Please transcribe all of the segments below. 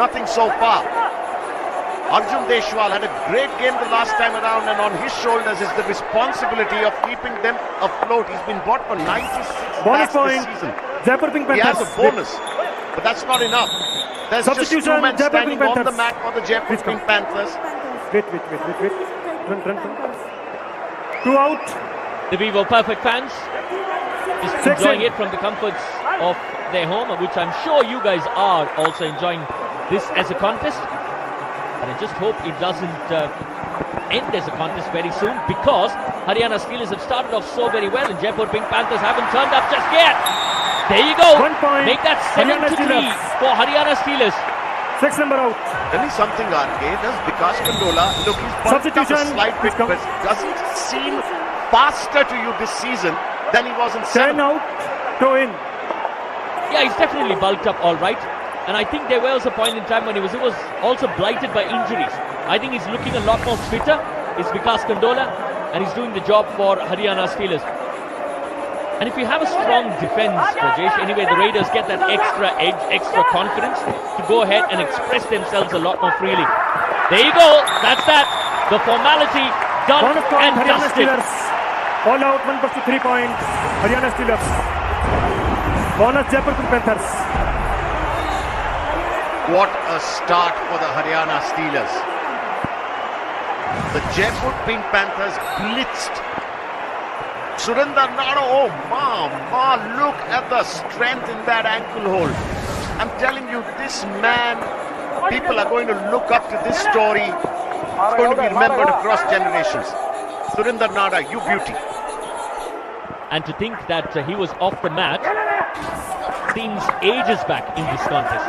Nothing so far. Arjun Deshwal had a great game the last time around, and on his shoulders is the responsibility of keeping them afloat. He's been bought for 96 bonus lakhs point. this season. Jaipur Pink He Panthers. has a bonus, but that's not enough. There's just two Substitution, men Jaipur standing Pink on the Panthers. mat for the Jaipur Pink Panthers. Wait. Run. 2 out. The Vivo Perfect fans just enjoying it from the comforts of their home, which I'm sure you guys are also enjoying this as a contest. And I just hope it doesn't end as a contest very soon, because Haryana Steelers have started off so very well and Jaipur Pink Panthers haven't turned up just yet. There you go. 1 point. Make that 7-3 for Haryana Steelers. 6 number out. Tell me something, RK. Does Vikas Kandola look, he's bumped up a Substitution. slight bit, but doesn't seem faster to you this season than he was in 10 7. out. Throw in. Yeah, he's definitely bulked up all right. And I think there was a point in time when he was also blighted by injuries. I think he's looking a lot more fitter. It's Vikas Kandola, and he's doing the job for Haryana Steelers. And if you have a strong defense, Rajesh, anyway, the Raiders get that extra edge, extra confidence to go ahead and express themselves a lot more freely. There you go. That's that. The formality done Bonus point. and Haryana dusted. Steelers. All out. 1 plus 3 points. Haryana Steelers. Bonus Jaipur Pink Panthers. What a start for the Haryana Steelers. The Jaipur Pink Panthers blitzed. Surinder Nada, oh ma, look at the strength in that ankle hold. I'm telling you, this man, people are going to look up to this story. It's going to be remembered across generations. Surinder Nada, you beauty. And to think that he was off the mat seems ages back in this contest.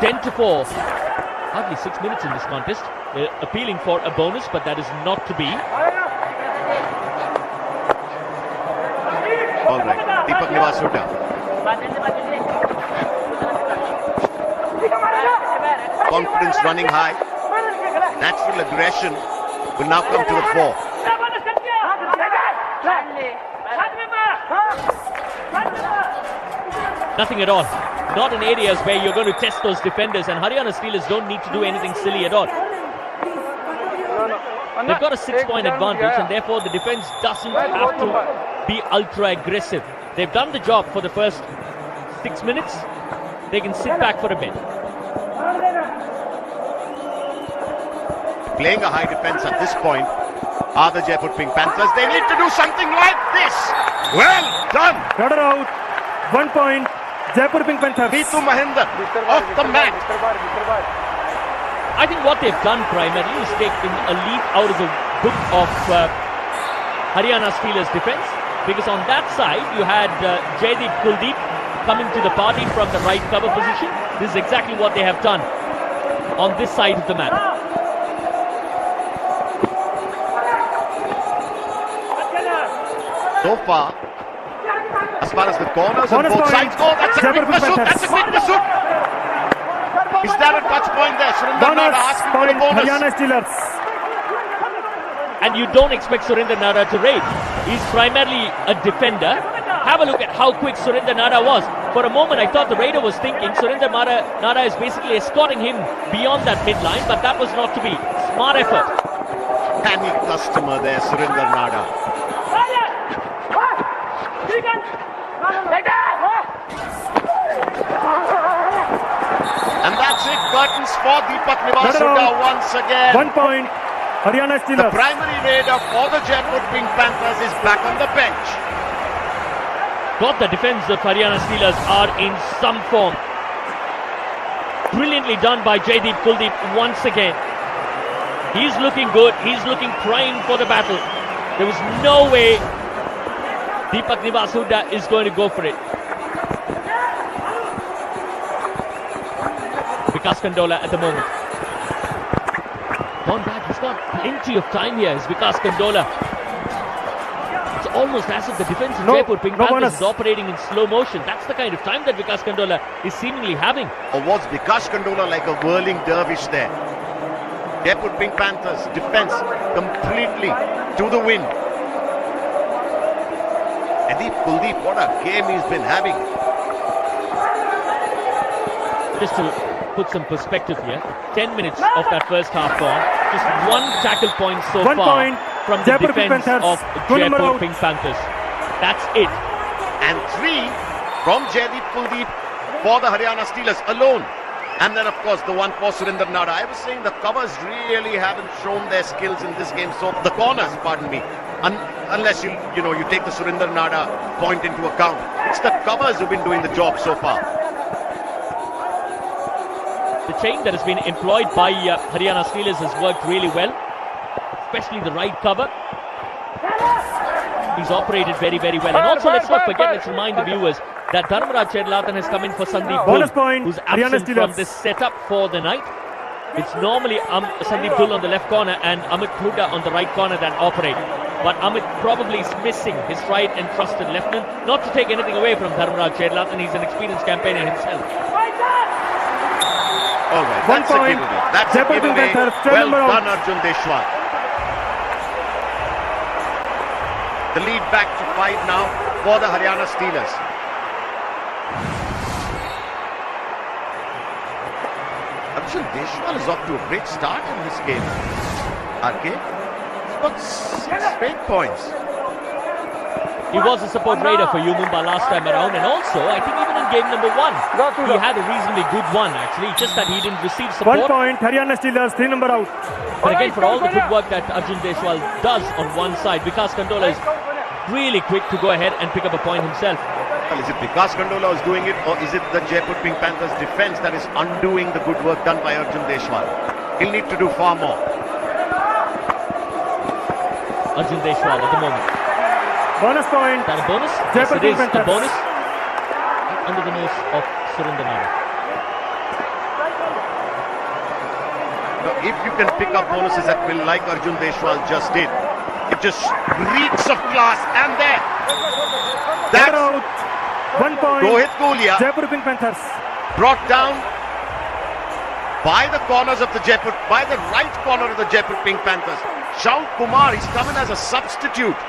10-4. Hardly 6 minutes in this contest. They're appealing for a bonus, but that is not to be. All right, Deepak Hooda. Confidence running high. Natural aggression will now come to the fore. Nothing at all. Not in areas where you're going to test those defenders, and Haryana Steelers don't need to do anything silly at all. They've got a 6-point advantage, and therefore the defense doesn't have to be ultra aggressive. They've done the job for the first 6 minutes. They can sit back for a bit. Playing a high defense at this point are the Jaipur Pink Panthers. They need to do something like this. Well done. Order out. 1 point. Jaipur Pink Panthers. Vitu Mahinder off the mat. I think what they've done primarily is taken a leaf out of the book of Haryana Steelers defense, because on that side you had Jaideep Kuldeep coming to the party from the right cover position. This is exactly what they have done on this side of the mat. So far, as far as the corners on Bonus both point. sides go, that's a Jaipur quick Pink pursuit. Panthers. That's a quick pursuit. Is there a touch point there? Surinder Bonus Nada asking for a point. bonus. Haryana Steelers. And you don't expect Surinder Nada to raid. He's primarily a defender. Have a look at how quick Surinder Nada was. For a moment I thought the Raider was thinking Surinder Nada is basically escorting him beyond that midline, but that was not to be. Smart effort. Canny customer there, Surinder Nada. And that's it. Curtains for Deepak Hooda once again. 1 point. Haryana The Steelers. primary raider for the Jaipur Pink Panthers is back on the bench. God, the defense of Haryana Steelers are in some form. Brilliantly done by Jaideep Kuldeep once again. He's looking good. He's looking primed for the battle. There was no way Deepak Hooda is going to go for it. Vikas Kandola at the moment. Gone back. He's got plenty of time here. It's Vikas Kandola. It's almost as if the defense of Jaipur Pink Panthers is operating in slow motion. That's the kind of time that Vikas Kandola is seemingly having. Or was Vikas Kandola like a whirling dervish there? Jaipur Pink Panthers defense completely to the wind. Deepak Kuldeep, what a game he's been having. Just to put some perspective here. 10 minutes of that first half gone. Just one tackle point so 1 far point. from the Jaipur defense Panthers. of Two number Jaipur out. Pink Panthers. That's it. And 3 from Jaideep Kuldeep for the Haryana Steelers alone. And then, of course, the one for Surinder Nada. I was saying the covers really haven't shown their skills in this game. So the corners, pardon me, unless you take the Surinder Nada point into account. It's the covers who've been doing the job so far. The chain that has been employed by Haryana Steelers has worked really well, especially the right cover. He's operated very, very well. And also, let's not forget, let's remind the viewers that Dharmaraj Chedlatan has come in for Sandeep Bonus Dhul, point, who's Haryana absent from Steelers. this setup for the night. It's normally Sandeep Dhul on the left corner and Amit Hooda on the right corner that operate. But Amit probably is missing his right and trusted lieutenant. Not to take anything away from Dharmaraj Chedlatan, he's an experienced campaigner himself. All right, 1 that's a point. giveaway. That's a Jaipur Pink giveaway. Panthers, Well number out. done, Arjun Deshwal. The lead back to 5 now for the Haryana Steelers. Arjun Deshwal is off to a great start in this game. RK, he's got 6 straight points. He was a support raider for Mumbai last time around, and also I think even in game number 1 he had a reasonably good one actually, just that he didn't receive 1 support. point. Haryana Steelers. 3 number out. But again, for all the good work that Arjun Deshwal does on one side, Vikas Kandola is really quick to go ahead and pick up a point himself. Well, is it Vikas Kandola who's doing it, or is it the Jaipur Pink Panthers defense that is undoing the good work done by Arjun Deshwal? He'll need to do far more. Arjun Deshwal at the moment. Bonus point. Is that a bonus? Jaipur Yes, it is Pink a Panthers. bonus. Right under the nose of Surinder Nada. Now, if you can pick up bonuses at will, like Arjun Deshwal just did, it just reeks of class. And there, That's that's out. 1 point. Rohit Kohlia Jaipur Pink Panthers. brought down by the corners of the Jaipur, by the right corner of the Jaipur Pink Panthers. Shaul Kumar, he's come in as a substitute.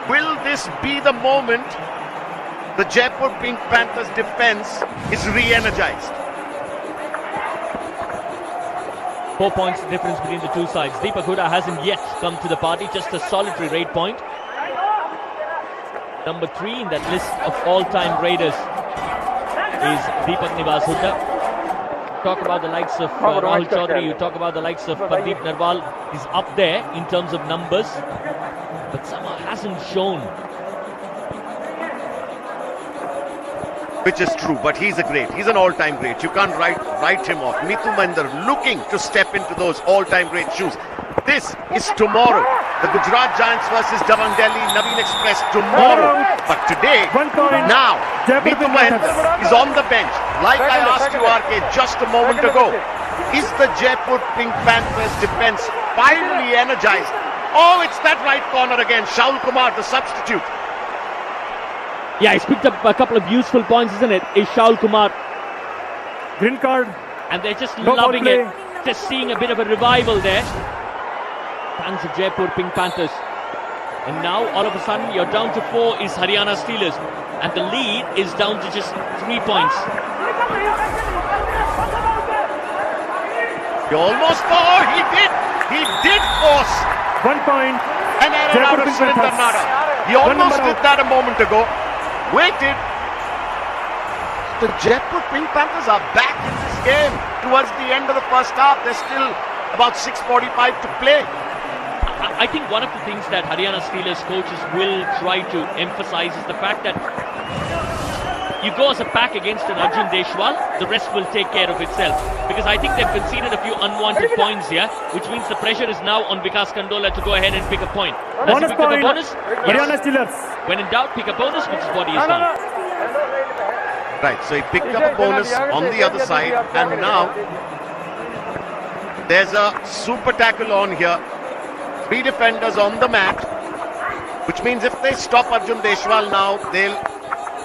Will this be the moment the Jaipur Pink Panthers defense is re-energized? 4 points the difference between the two sides. Deepak Hooda hasn't yet come to the party, just a solitary raid point. Number 3 in that list of all-time raiders is Deepak Nivas Hooda. Talk about the likes of Rahul Chaudhary, you talk about the likes of Pradeep Narwal. He's up there in terms of numbers, but somehow hasn't shown. Which is true, but he's a great. He's an all-time great. You can't write him off. Mithu Mahendra looking to step into those all-time great shoes. This is tomorrow. The Gujarat Giants versus Dabang Delhi Naveen Express tomorrow. But today, 1 point. now, Jaipur Mithu Pink Mahendra Panthers. is on the bench. Like I asked you, RK, just a moment ago. Is the Jaipur Pink Panthers defense finally energized? Oh, it's that right corner again. Shaul Kumar, the substitute. Yeah, he's picked up a couple of useful points, isn't it? Is Shaul Kumar. Green card. And they're just No foul loving play. it. Just seeing a bit of a revival there. Fans of Jaipur Pink Panthers. And now, all of a sudden, you're down to 4 is Haryana Steelers. And the lead is down to just 3 points. He almost, oh, he did force 1 point. an error Jaipur out of Pink Surinder Panthers. Nada. He One almost number did out. that a moment ago. Waited. The Jaipur Pink Panthers are back in this game towards the end of the first half. There's still about 6:45 to play. I think one of the things that Haryana Steelers coaches will try to emphasize is the fact that you go as a pack against an Arjun Deshwal, the rest will take care of itself. Because I think they've conceded a few unwanted points here, which means the pressure is now on Vikas Kandola to go ahead and pick a point. Does Bonus he pick up a point. bonus? Haryana Yes. Steelers. When in doubt, pick a bonus, which is what he has done. Right, so he picked up a bonus on the other side, and now there's a super tackle on here. 3 defenders on the mat, which means if they stop Arjun Deshwal now, they'll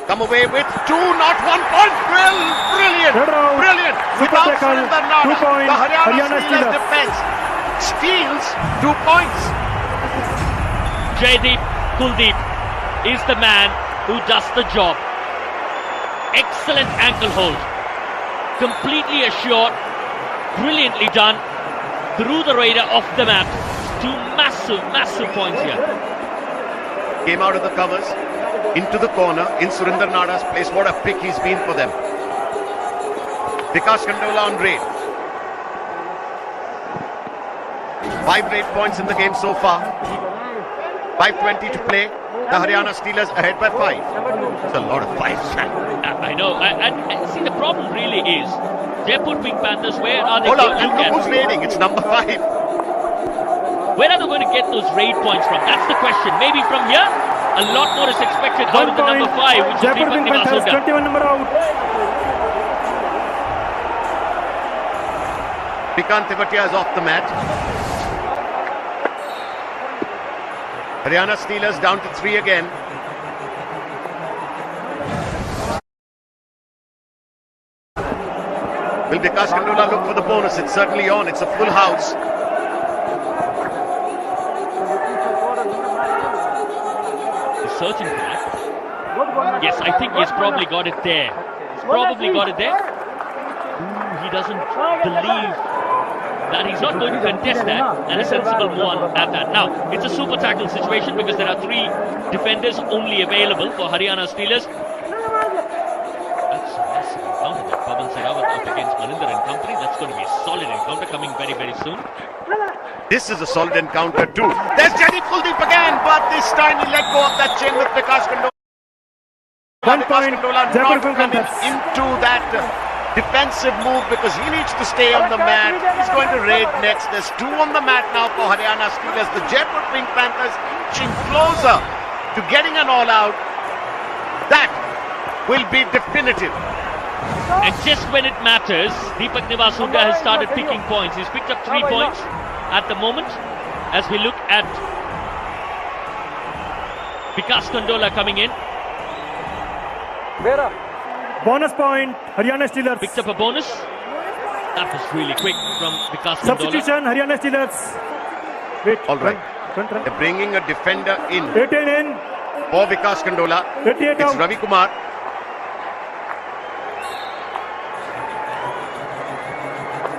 come away with 2, not 1 point. Brilliant! Red out. Brilliant! Super Without tackle. Surinder 2 Nada, points. the Haryana Haryana Steelers Steelers. defense steals 2 points. Jaideep Kuldeep is the man who does the job. Excellent ankle hold. Completely assured. Brilliantly done. Through the radar off the mat. Two massive points here. Came out of the covers, into the corner, in Surinder Nada's place. What a pick he's been for them. Vikas Kandola on raid. 5 raid points in the game so far. 5:20 to play. The Haryana Steelers ahead by 5. It's a lot of 5s. I know. And see, the problem really is Jaipur Pink Panthers, where are they Hold going on, to and get? look who's raiding. It's number 5. Where are they going to get those raid points from? That's the question. Maybe from here? A lot more is expected out 1 of the number point. 5, which is Jaipur Deepak Pink Panthers, Hooda. 21 number out. Pikant Tevatia is off the mat. Haryana Steelers down to 3 again. Will Vikas Kandola look for the bonus? It's certainly on. It's a full house. He's searching for that. Yes, I think he's probably got it there. He's probably got it there. Ooh, he doesn't believe that he's not going to contest that, and a sensible move at that. Now, it's a super tackle situation because there are 3 defenders only available for Haryana Steelers. That's a massive encounter that Pavan Sarawat up against Maninder and company. That's going to be a solid encounter coming very, very soon. This is a solid encounter too. There's Jaideep Kuldeep again, but this time he let go of that chain with Vikas Kandola. 1 Vikas point. Kandola Jaipur not Pink coming Panthers. into that defensive move because he needs to stay on the mat. He's going to raid next. There's 2 on the mat now for Haryana Steelers. The Jaipur Pink Panthers inching closer to getting an all-out. That will be definitive. And just when it matters, Deepak Hooda has started picking points. He's picked up 3 points at the moment as we look at Vikas Kandola coming in. Bonus point, Haryana Steelers. Picked up a bonus. That was really quick from Vikas Kandola. Substitution, Haryana Steelers. Wait. All right. Run. They're bringing a defender in 18 in. for Vikas Kandola. 38 It's out. Ravi Kumar.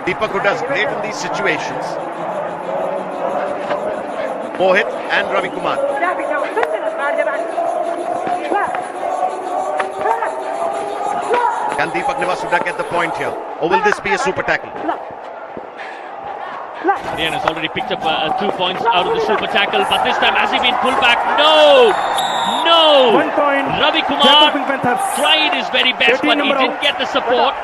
Deepak Hooda is great in these situations. Mohit and Ravi Kumar. Can Deepak Hooda get the point here? Or will this be a super tackle? Haryana has already picked up 2 points out of the super tackle, but this time has he been pulled back? No! 1 point. Ravi Jaipur Kumar Pink Panthers. tried his very best, 18 but he number didn't out. get the support,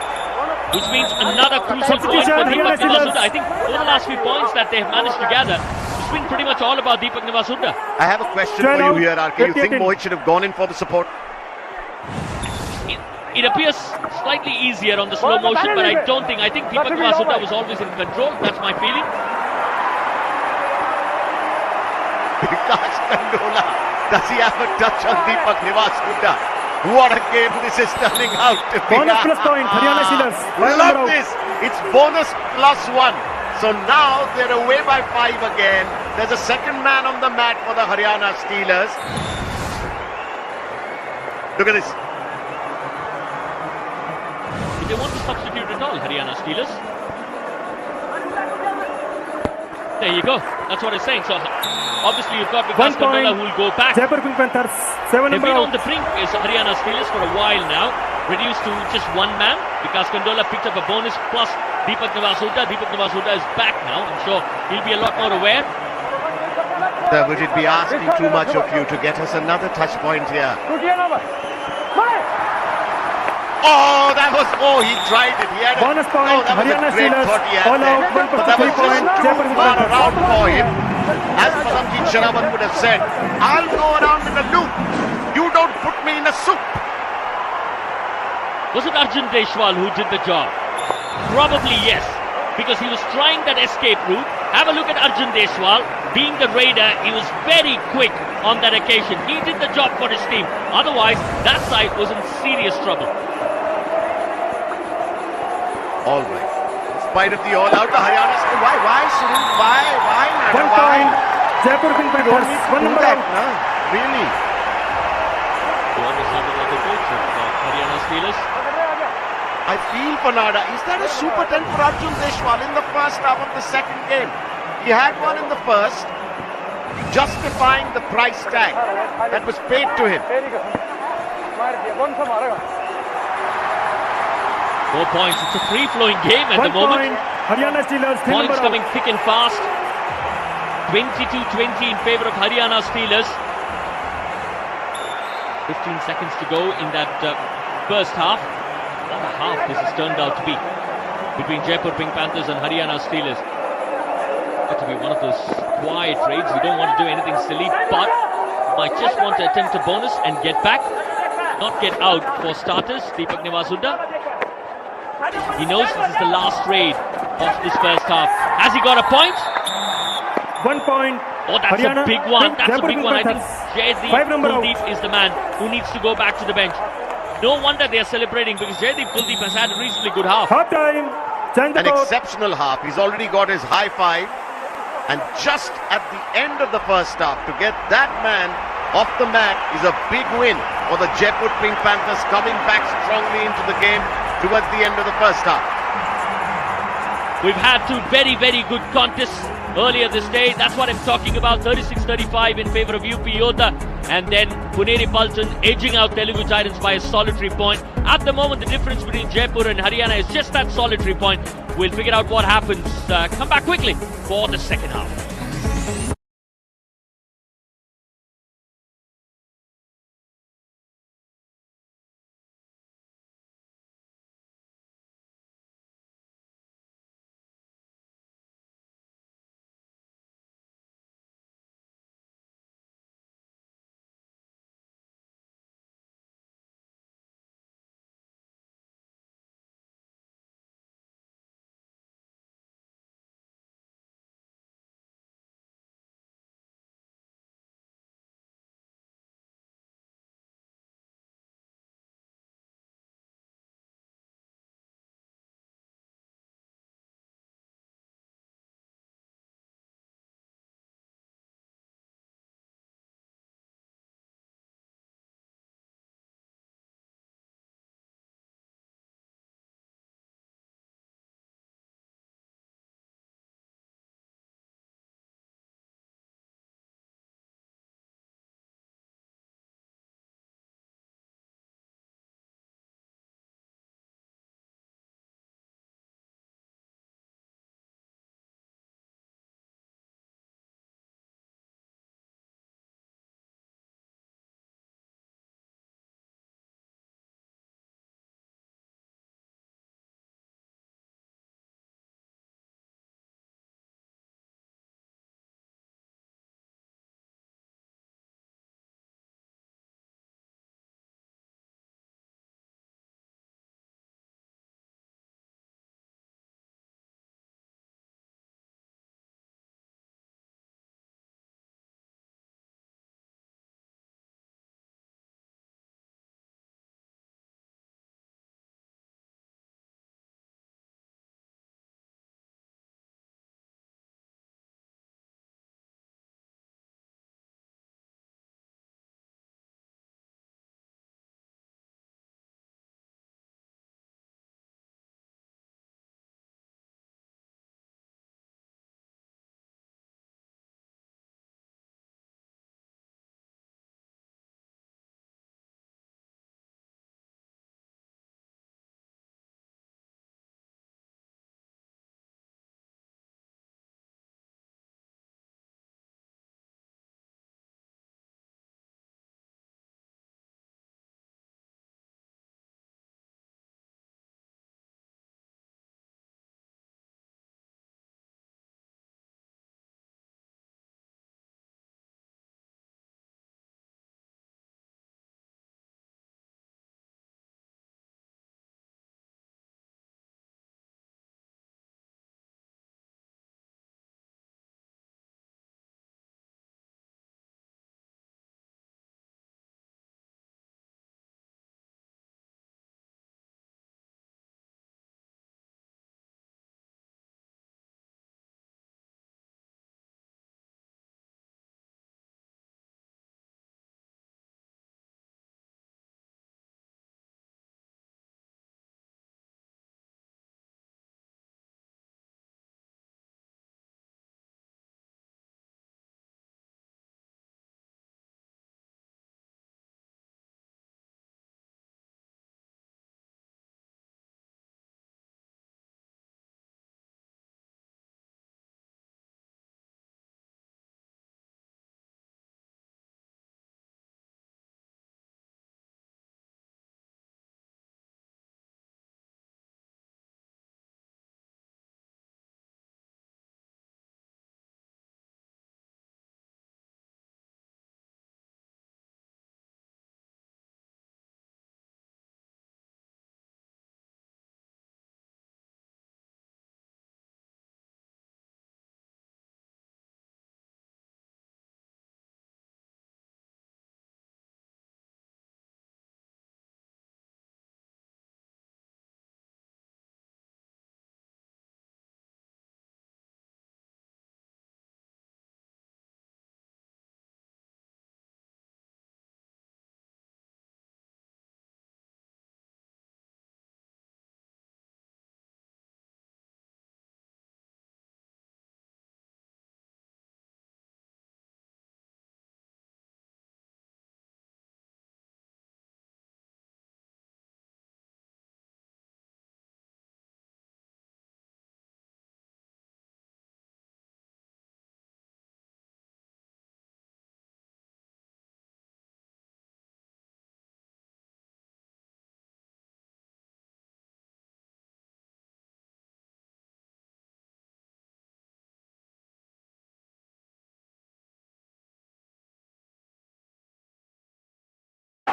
which means another crucial point for Substitution, Deepak Haryana Hooda. I think over the last few points that they've managed to gather, it's been pretty much all about Deepak Hooda. I have a question for you here, RK. You think Mohit should have gone in for the support? It appears slightly easier on the slow motion, but I don't think. I think Deepak Hooda was always in control. That's my feeling. Vikas Kandola, does he have a touch on Deepak Hooda? What a game this is turning out to be. Bonus plus point, Haryana Steelers. Love this. It's bonus plus 1. So now they're away by 5 again. There's a second man on the mat for the Haryana Steelers. Look at this. They want to substitute at all, Haryana Steelers. There you go. That's what I'm saying. So obviously you've got Vikas 1 point. Kandola who will go back. Jaipur Pink Panthers. 7 They've number been on out. the brink is Haryana Steelers for a while now, reduced to just 1 man. Vikas Kandola picked up a bonus plus Deepak Hooda. Deepak Hooda is back now. I'm sure he'll be a lot more aware. Would it be asking too much of you to get us another touch point here? Oh, he tried it. He had Bonus point, that was Haryana a great Steelers. thought he had All there. out, 1 But that was 3 just point. Jaipur too Pink far Panthers. around for him. As Paramjit Sharawat would have said, I'll go around in a loop. You don't put me in a soup. Was it Arjun Deshwal who did the job? Probably yes, because he was trying that escape route. Have a look at Arjun Deshwal. Being the raider, he was very quick on that occasion. He did the job for his team. Otherwise, that side was in serious trouble. All right. In spite of the all-out, the Haryana Steelers. Why, Sunil? Why, 1 point. Jaipur Pink You don't Panthers. need to 1 do number that, out. no? Really? He almost sounded like a the coach of Haryana Steelers. I feel for Nada. Is that a super 10 for Arjun Deshwal in the first half of the second game? He had one in the first, justifying the price tag that was paid to him. 4 points. It's a free-flowing game at the moment. Haryana Steelers. Points coming thick and fast. 22-20 in favour of Haryana Steelers. 15 seconds to go in that first half. What a half this has turned out to be between Jaipur Pink Panthers and Haryana Steelers. Got to be one of those quiet raids. You don't want to do anything silly, but you might just want to attempt a bonus and get back, not get out. For starters, Deepak Hooda. He knows this is the last raid of this first half. Has he got a point? 1 point. Oh, that's Haryana, a big one. That's Jaipur a big one. I think Panthers. Jaideep is the man who needs to go back to the bench. No wonder they are celebrating, because Jaideep Kuldeep has had a reasonably good half. Half time. An exceptional half. He's already got his high five. And just at the end of the first half, to get that man off the mat is a big win for the Jaipur Pink Panthers, coming back strongly into the game towards the end of the first half. We've had two very, very good contests earlier this day. That's what I'm talking about. 36-35 in favour of UP Yoddha. And then Puneri Paltan edging out Telugu Titans by a solitary point. At the moment, the difference between Jaipur and Haryana is just that solitary point. We'll figure out what happens. Come back quickly for the second half.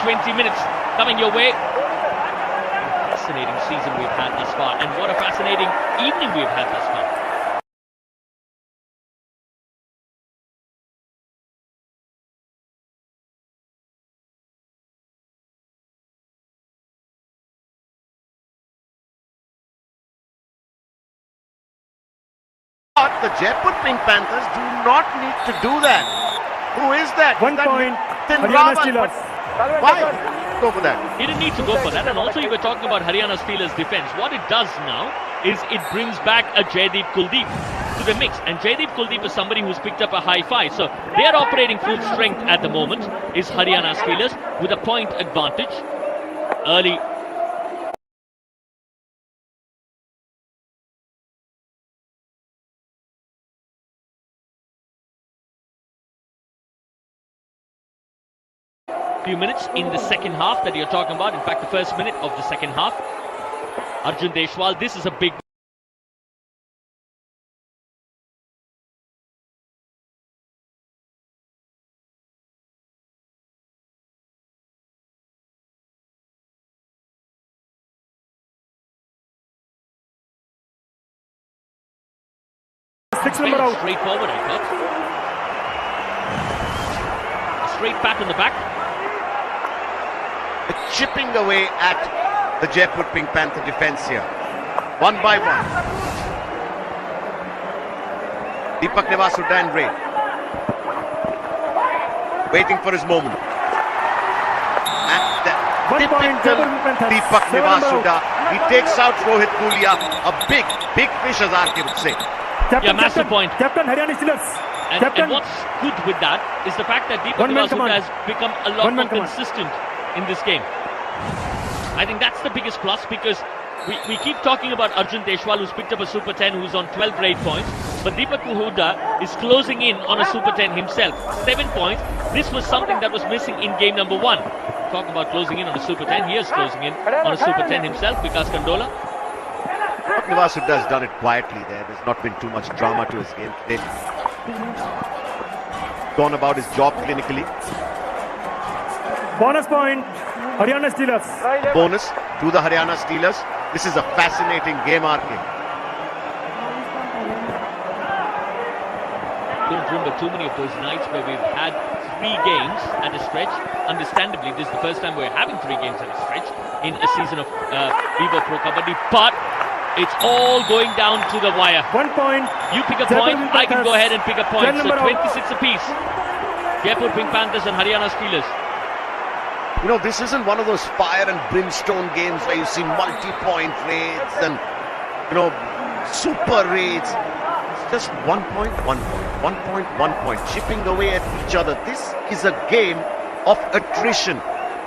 20 minutes coming your way. Fascinating season we've had thus far, and what a fascinating evening we've had thus far. But the Jaipur Pink Panthers do not need to do that. Who is that? 1 point. Haryana Rawal. Steelers. Why go for that? He didn't need to go for that, and also you were talking about Haryana Steelers defence. What it does now is it brings back a Jaideep Kuldeep to the mix, and Jaideep Kuldeep is somebody who's picked up a high five. So they are operating full strength at the moment, is Haryana Steelers, with a point advantage early. Few minutes in the second half that you're talking about. In fact, the first minute of the second half. Arjun Deshwal, this is a big... Six number out. Straightforward, I thought. A straight pat in the back. Chipping away at the Jaipur Pink Panther defence here. One by one. Deepak Hooda and Ray. Waiting for his moment. And the 1 point. typical Deepak Hooda. He takes out Rohit Gulia. A big fish, as Arke would say. Yeah, massive point. Captain Haryana Steelers. And what's good with that is the fact that Deepak Hooda has become a lot more consistent in this game. I think that's the biggest plus, because we keep talking about Arjun Deshwal, who's picked up a Super 10, who's on 12 grade points, but Deepak Hooda is closing in on a Super 10 himself. 7 points. This was something that was missing in game number 1. Talk about closing in on a Super 10. He is closing in on a Super 10 himself, Vikas Kandola. Deepak Hooda has done it quietly there. There's not been too much drama to his game. They've gone about his job clinically. Bonus point. Haryana Steelers. Bonus to the Haryana Steelers. This is a fascinating game, RK. Couldn't remember too many of those nights where we've had 3 games at a stretch. Understandably, this is the first time we're having 3 games at a stretch in a season of Vivo Pro Kabaddi. But it's all going down to the wire. 1 point. You pick a point, I can go ahead and pick a point. So 26 apiece. Jaipur Pink Panthers and Haryana Steelers. You know, this isn't one of those fire and brimstone games where you see multi-point raids and, you know, super raids. It's just 1 point, 1 point, 1 point, 1 point, chipping away at each other. This is a game of attrition.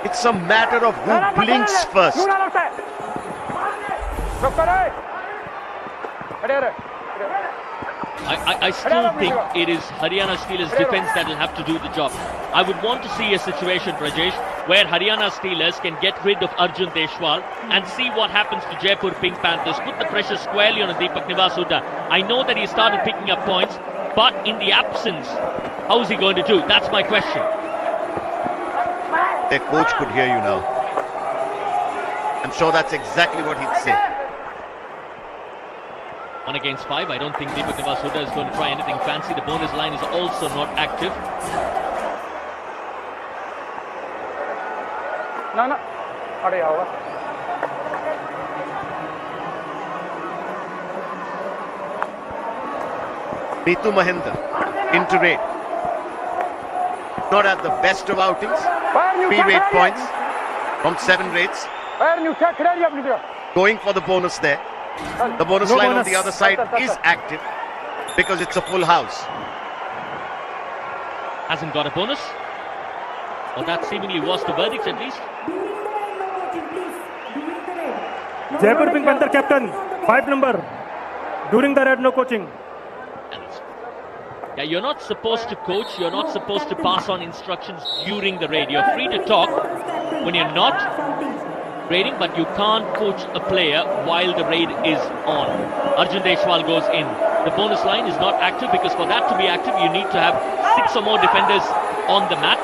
It's a matter of who blinks first. I still think it is Haryana Steelers defence that will have to do the job. I would want to see a situation, Rajesh, where Haryana Steelers can get rid of Arjun Deshwal and see what happens to Jaipur Pink Panthers. Put the pressure squarely on Deepak Hooda. I know that he started picking up points, but in the absence, how is he going to do? That's my question. Their coach could hear you now. I'm sure that's exactly what he'd say. 1 against 5. I don't think Deepak Hooda is going to try anything fancy. The bonus line is also not active. No. Neetu Mahinda into raid. Not at the best of outings. 3 raid points from 7 raids. Going for the bonus there. The bonus line on the other side is active because it's a full house. Hasn't got a bonus. Well, that seemingly was the verdict at least. Jaipur Pink Panther captain, 5 number. During the raid, no coaching. Yeah, you're not supposed to coach. You're not supposed to pass on instructions during the raid. You're free to talk when you're not raiding, but you can't coach a player while the raid is on. Arjun Deshwal goes in. The bonus line is not active because for that to be active, you need to have 6 or more defenders on the mat.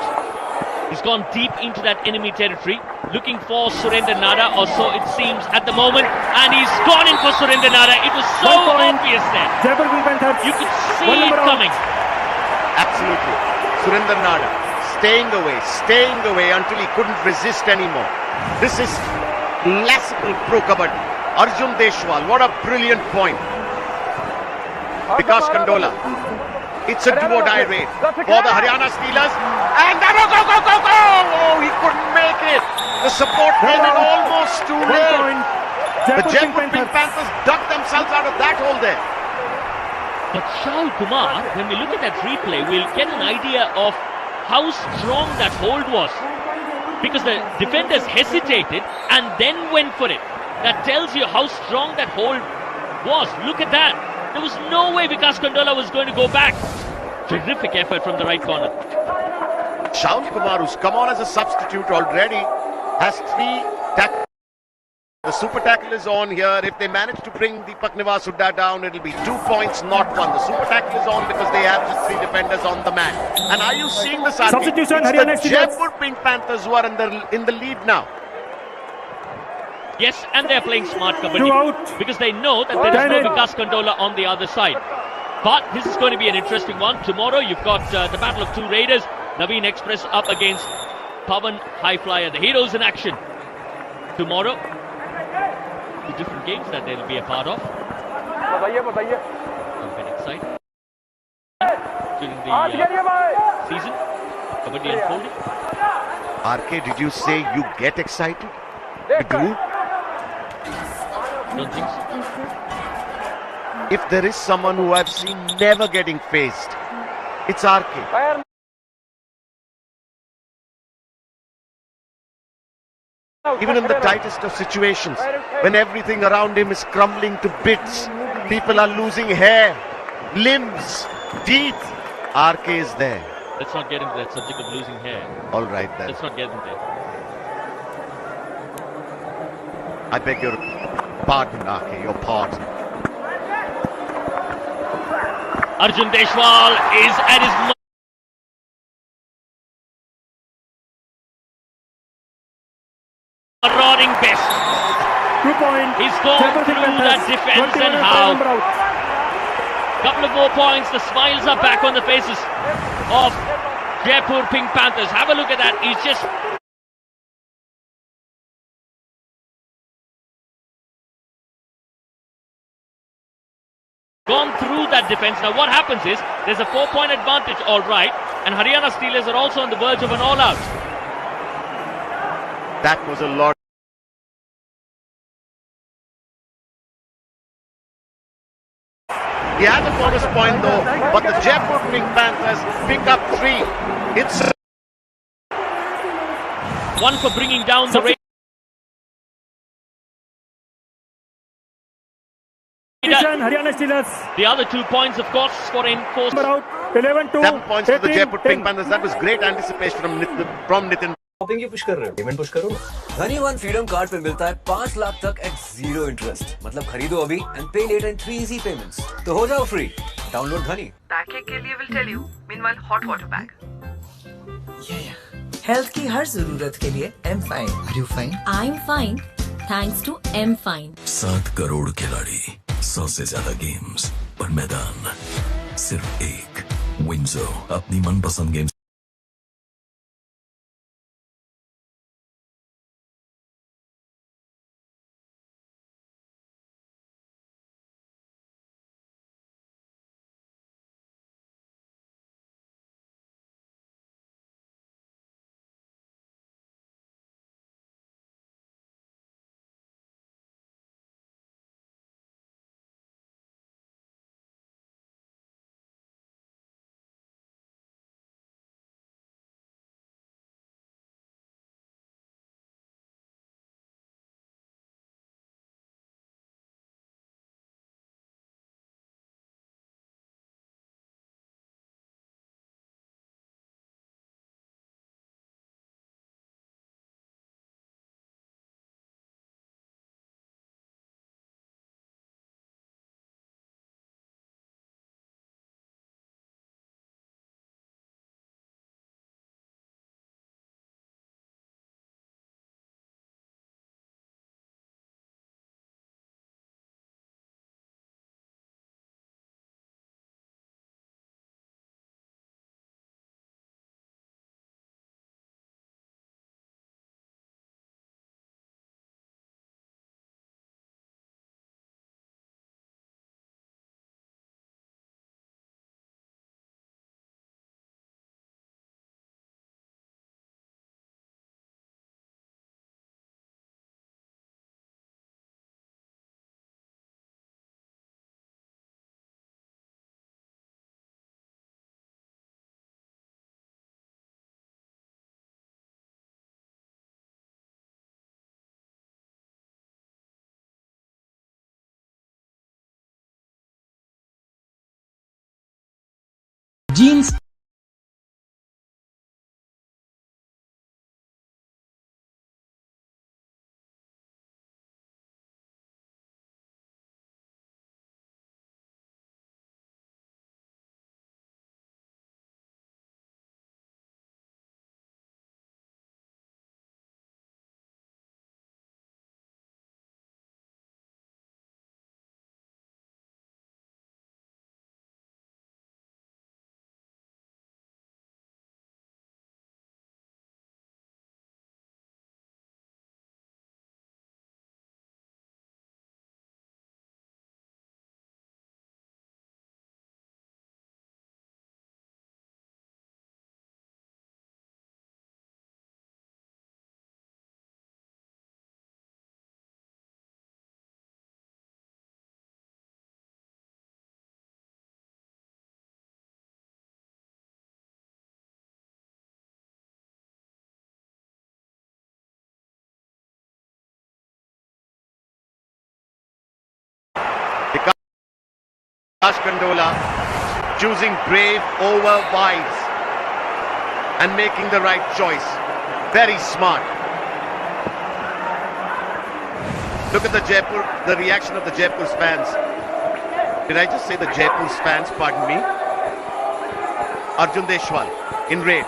He's gone deep into that enemy territory, looking for Surendra Nada, or so it seems at the moment, and he's gone in for Surendra Nada. It was so obvious there. Jaipur Panthers. You could see it coming. Absolutely. Surendra Nada staying away until he couldn't resist anymore. This is classical pro kabaddi. Arjun Deshwal, what a brilliant point. Vikas Kandola. It's a do-or-die raid for the Haryana Steelers. And go! Oh, he couldn't make it. The support came in almost too late. The Jaipur Pink Panthers dug themselves out of that hole there. But Shaul Kumar, when we look at that replay, we'll get an idea of how strong that hold was. Because the defenders hesitated and then went for it. That tells you how strong that hold was. Look at that. There was no way Vikas Kandola was going to go back. Terrific effort from the right corner. Shaul Kumar, who's come on as a substitute already, has 3 tackles. The super tackle is on here. If they manage to bring Deepak Hooda down, it'll be 2 points, not 1. The super tackle is on because they have just 3 defenders on the man. And are you seeing this? Substitution, it's the Jaipur Pink Panthers who are in the lead now. Yes, and they're playing smart kabaddi because they know that there is no Vikas Kandola on the other side. But this is going to be an interesting one. Tomorrow you've got the battle of 2 raiders. Naveen Express up against Pavan High Flyer. The heroes in action. Tomorrow, the different games that they'll be a part of. I'm very excited. During the season, kabaddi unfolding. RK, did you say you get excited? You do? Don't think so. If there is someone who I've seen never getting phased, it's RK. Even in the tightest of situations, when everything around him is crumbling to bits, people are losing hair, limbs, teeth, RK is there. Let's not get into that subject of losing hair. All right then. Let's not get into there. I beg your pardon, RK, your pardon. Arjun Deshwal is at his roaring best. 2 points. He's gone through that defense and how. Couple of more points. The smiles are back on the faces of Jaipur Pink Panthers. Have a look at that. He's just gone through that defense. Now what happens is there's a 4-point advantage, all right, and Haryana Steelers are also on the verge of an all-out. That was a lot. He has a bonus point though, but the Jaipur Pink Panthers pick up 3. It's 1 for bringing down the raid. Haryana Steelers. The other 2 points, of course, for enforced. 11-2. 7 points to the Jaipur Pink Panthers. That was great anticipation from Nitin. Shopping की push कर रहे हो, payment push करो ना। धनी one freedom card पे मिलता है 5 लाख तक एट 0 इंटरेस्ट। मतलब खरीदो अभी एंड पे लेटर इन 3 इजी पेमेंट्स। तो हो जाओ फ्री। डाउनलोड धनी। पैकेज के लिए will tell you meanwhile hot water bag. Health की हर जरूरत के लिए am fine. Are you fine? I am fine thanks to am fine. 7 crore खिलाड़ी, 100 से ज्यादा गेम्स, पर मैदान सिर्फ एक। विंजो अपनी मनपसंद games jeans. Kandola choosing brave over wise and making the right choice. Very smart. Look at the reaction of the Jaipur's fans. Did I just say the Jaipur's fans? Pardon me. Arjun Deshwal in red.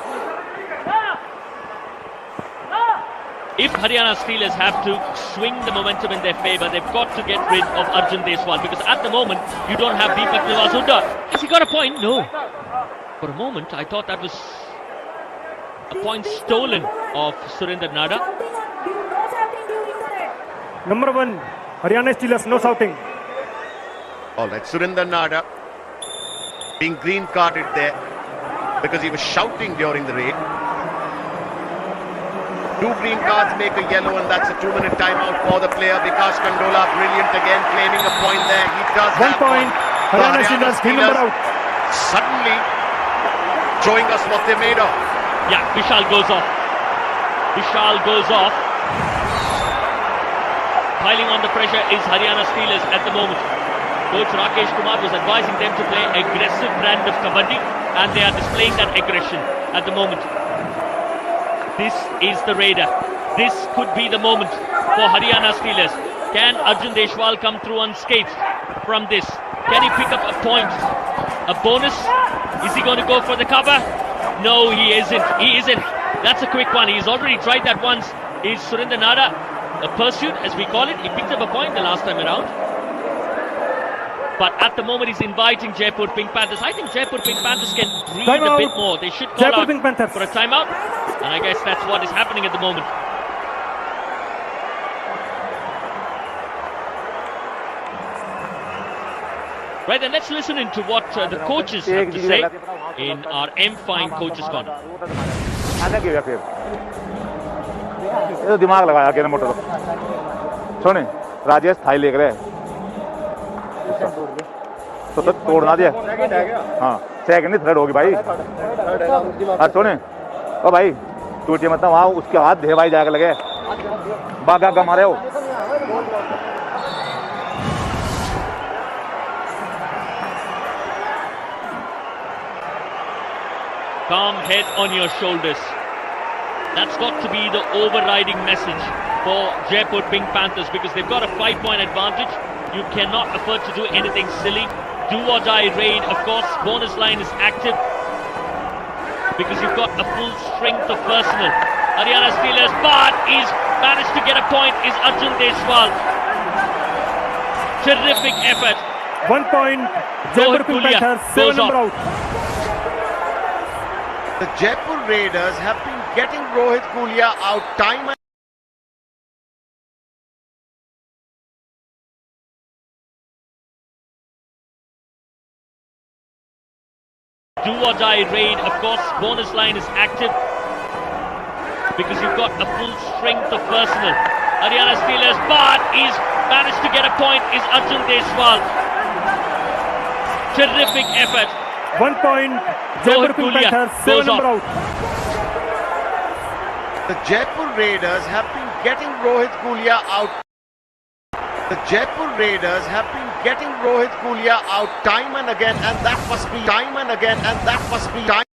If Haryana Steelers have to swing the momentum in their favour, they've got to get rid of Arjun Deshwal, because at the moment you don't have Deepak Hooda. Has he got a point? No. For a moment I thought that was a point stolen of Surinder Nada. Number 1, Haryana Steelers, no shouting. Alright, Surinder Nada being green carded there because he was shouting during the raid. 2 green cards make a yellow, and that's a 2-minute timeout for the player. Vikas Kandola, brilliant again, claiming a point there. He does 1 point. Haryana Steelers, green number out. Suddenly showing us what they're made of. Yeah, Vishal goes off. Vishal goes off. Piling on the pressure is Haryana Steelers at the moment. Coach Nitesh Kumar was advising them to play aggressive brand of Kabaddi, and they are displaying that aggression at the moment. This is the raider. This could be the moment for Haryana Steelers. Can Arjun Deshwal come through unscathed from this? Can he pick up a point? A bonus? Is he going to go for the cover? No, he isn't. He isn't. That's a quick one. He's already tried that once. Is Surinder Nada a pursuit, as we call it? He picked up a point the last time around. But at the moment he's inviting Jaipur Pink Panthers. I think Jaipur Pink Panthers can breathe a bit more. They should call out for a timeout. And I guess that's what is happening at the moment. Right, then let's listen into what the coaches have to say in our M-Fine Coaches Corner. दिमाग लगाया गेंद motor सुने Rajesh Thai लेकर तो तोड़ना दिया हाँ second ही third होगी भाई और सुने ओ भाई टूटी मतलब वहाँ उसके हाथ धेवाई जाकर लगे बागा का मारे हो Calm head on your shoulders. That's got to be the overriding message for Jaipur Pink Panthers, because they've got a 5-point advantage. You cannot afford to do anything silly. Do or die raid, of course. Bonus line is active because you've got a full strength of personnel. Haryana Steelers, but he's managed to get a point, is Arjun Deshwal. Terrific effort. 1 point. Jaipur Pink Panthers, 7 number out. The Jaipur Raiders have been getting Rohit Gulia out time and do or die raid, of course. Bonus line is active because you've got a full strength of personnel. Haryana Steelers, but he's managed to get a point, is Arjun Deshwal. Terrific effort. 1 point. Jaipur Pink Panthers, 7 number out. the Jaipur Raiders have been getting Rohit Gulia out. The Jaipur Raiders have been getting Rohit Kulia out time and again, and that must be time and again, and that must be time.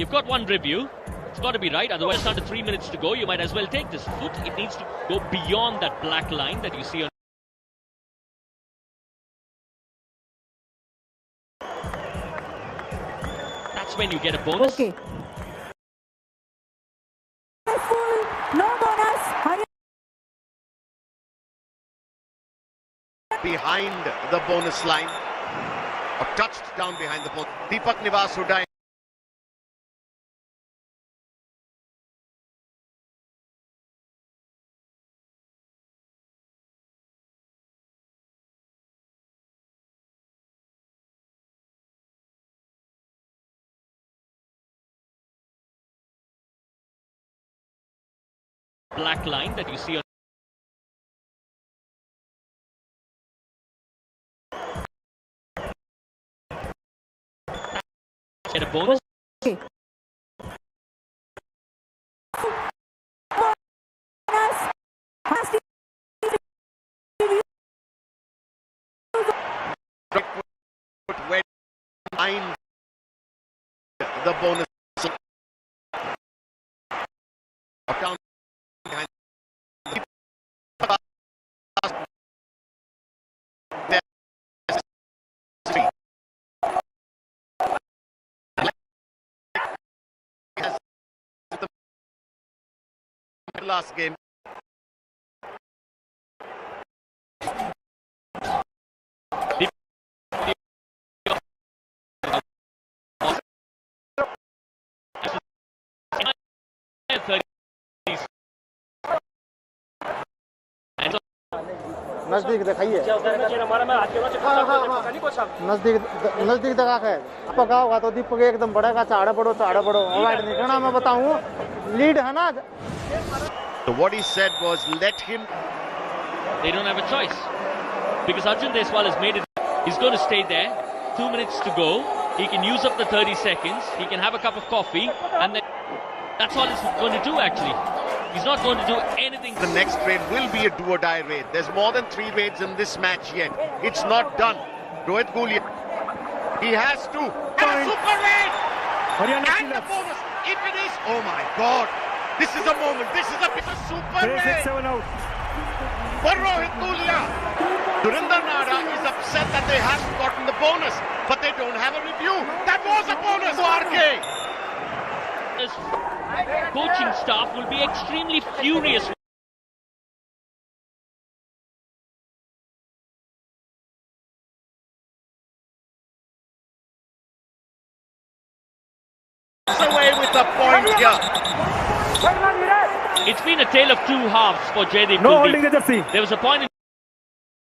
You've got one review. It's got to be right, otherwise under 3 minutes to go, you might as well take this foot. It needs to go beyond that black line that you see on. That's when you get a bonus. Okay. No bonus. Behind the bonus line, or touched down behind the bonus. Deepak Hooda. Black line that you see on. Get a bonus. Okay. Went behind the bonus. Down behind. Last game. नजदीक दिखाइए नजदीक दगा है पका होगा तो दीपक एकदम बढ़ेगा चाड़े पड़ो अवॉइड नहीं करना मैं बताऊं लीड है ना. So what he said was let him. They don't have a choice because Arjun Deswal has made it. He's going to stay there. 2 minutes to go. He can use up the 30 seconds. He can have a cup of coffee and then that's all he's going to do actually. He's not going to do anything. The next raid will be a do-or-die raid. There's more than 3 raids in this match yet. It's not done. Rohit Gulli. He has to. And a super raid! Haryana and the bonus. If it is, oh my God. This is a moment. This is a super raid. 7 out. For Rohit Gulli. Surinder Nada is upset that they haven't gotten the bonus. But they don't have a review. That was a bonus for RK. Coaching staff will be extremely furious. Away with the point here. It's been a tale of two halves for Jaideep. No holding the jersey. There was a point in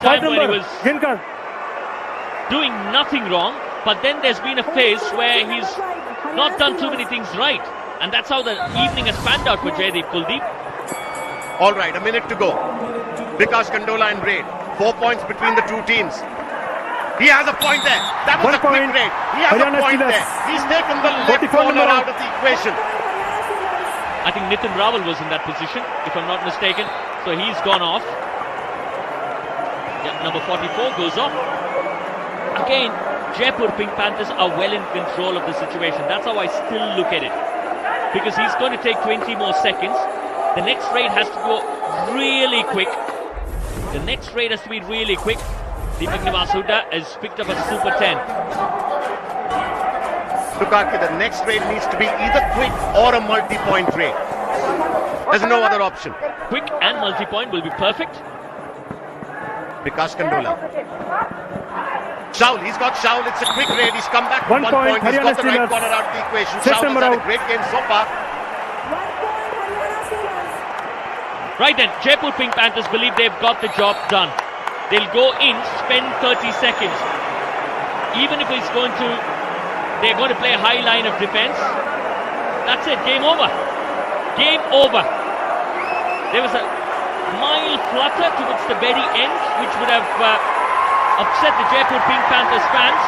time when he was Ginkar doing nothing wrong, but then there's been a phase where he's not done too many things right. And that's how the evening has panned out for Jaideep Kuldeep. All right, a minute to go. Vikas Kandola and Raid. 4 points between the two teams. He has a point there. That was a quick raid. He has a point there. He's taken the left corner out of the equation. I think Nitesh Kumar was in that position, if I'm not mistaken. So he's gone off. Yeah, number 44 goes off. Again, Jaipur Pink Panthers are well in control of the situation. That's how I still look at it. Because he's going to take 20 more seconds. The next raid has to go really quick. The next raid has to be really quick. Deepak Hooda has picked up a super 10. Look, the next raid needs to be either quick or a multi-point raid. There's no other option. Quick and multi-point will be perfect. Vikas Kandola. Shaul, he's got Shaul. It's a quick raid. He's come back with 1 point. He's got the right corner out of the equation. Shaul has had a great game so far. Right then, Jaipur Pink Panthers believe they've got the job done. They'll go in, spend 30 seconds. Even if they're going to play a high line of defense. That's it, game over. Game over. There was a mild flutter towards the very end, which would have upset the Jaipur Pink Panthers fans.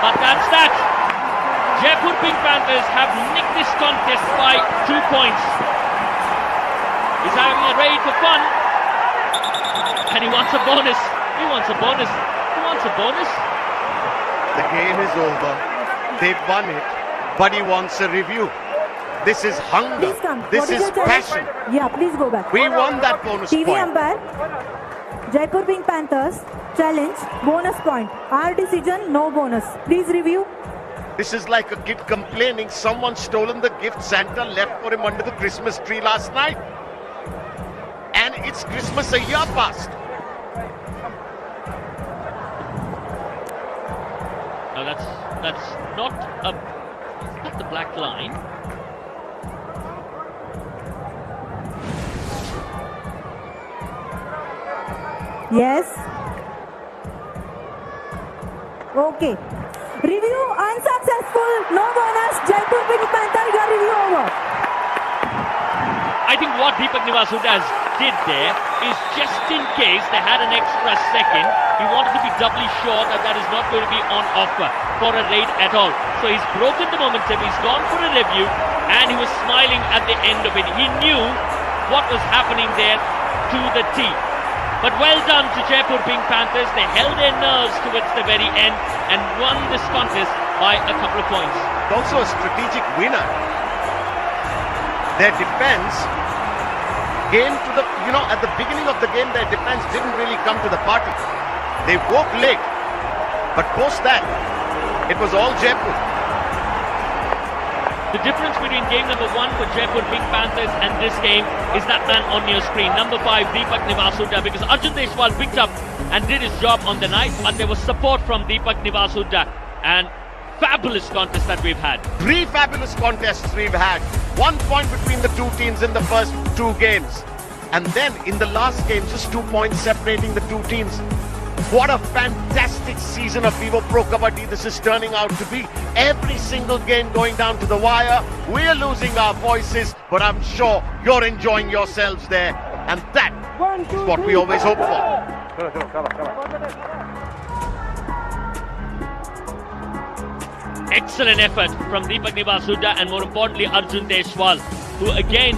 But that's that. Jaipur Pink Panthers have nicked this contest by 2 points. He's having a raid for fun. And he wants a bonus. He wants a bonus. He wants a bonus. The game is over. They've won it. but he wants a review. This is hunger. Please come. This What is is your choice? passion. Yeah, please go back. We won that bonus TV point. umpire. Jaipur being Panthers. Challenge. Bonus point. Our decision, no bonus. Please review. This is like a kid complaining someone stolen the gift Santa left for him under the Christmas tree last night. And it's Christmas a year past. No, that's not the black line. Yes. Okay. Review unsuccessful. No bonus. Jaipur being Panther. Your review over. I think what Deepak Hooda did there is, just in case they had an extra second, he wanted to be doubly sure that that is not going to be on offer for a raid at all. So he's broken the momentum, he's gone for a review, and he was smiling at the end of it. He knew what was happening there to the T. But well done to Jaipur being Panthers. They held their nerves towards the very end and won this contest by a couple of points. Also a strategic winner. Their defense came to the, at the beginning of the game, their defense didn't really come to the party. They woke late, but post that, it was all Jaipur. The difference between game number 1 for Jaipur being Panthers and this game is that man on your screen, number 5, Deepak Hooda, because Arjun Deshwal picked up and did his job on the night, but there was support from Deepak Hooda, and fabulous contest that we've had. 3 fabulous contests we've had. 1 point between the two teams in the first 2 games. And then in the last game, just 2 points separating the two teams. What a fantastic season of Vivo Pro Kabaddi this is turning out to be. Every single game going down to the wire. We're losing our voices, but I'm sure you're enjoying yourselves there. And that is what we always hope for. Excellent effort from Deepak Hooda and more importantly Arjun Deshwal, who again